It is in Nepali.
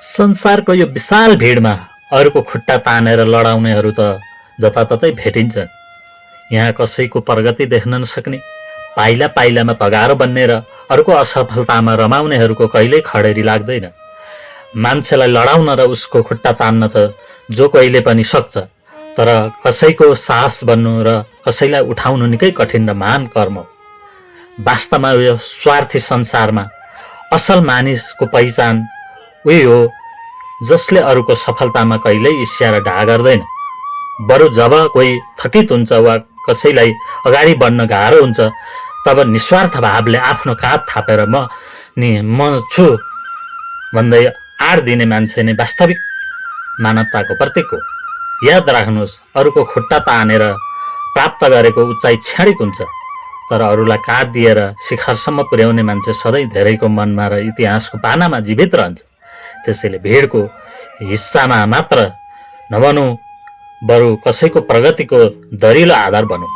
संसारको यो विशाल भिडमा अरूको खुट्टा तानेर लडाउनेहरू त जताततै भेटिन्छन्। यहाँ कसैको प्रगति देख्न नसक्ने, पाइला पाइलामा तगारो बन्ने र अरूको असफलतामा रमाउनेहरूको कहिल्यै खडेरी लाग्दैन। मान्छेलाई लडाउन र उसको खुट्टा तान्न त जो कहिले पनि सक्छ, तर कसैको साहस बन्नु र कसैलाई उठाउनु निकै कठिन र महान कर्म हो। वास्तवमा यो स्वार्थी संसारमा असल मानिसको पहिचान उही हो जसले अरूको सफलतामा कहिल्यै ईर्ष्या र ढा गर्दैन। बरु जब कोही थकित हुन्छ वा कसैलाई अगाडि बढ्न गाह्रो हुन्छ, तब निस्वार्थ भावले आफ्नो काँध थापेर म छु भन्दै आड दिने मान्छे नै वास्तविक मानवताको प्रतीक हो। याद राख्नुहोस्, अरूको खुट्टा तानेर प्राप्त गरेको उचाइ क्षणिक हुन्छ, तर अरूलाई काँध दिएर शिखरसम्म पुर्याउने मान्छे सधैँ धेरैको मनमा र इतिहासको पानामा जीवित रहन्छ। त्यसैले भिडको हिस्सामा मात्र नबनौँ, बरु कसैको प्रगतिको दरिलो आधार बनौँ।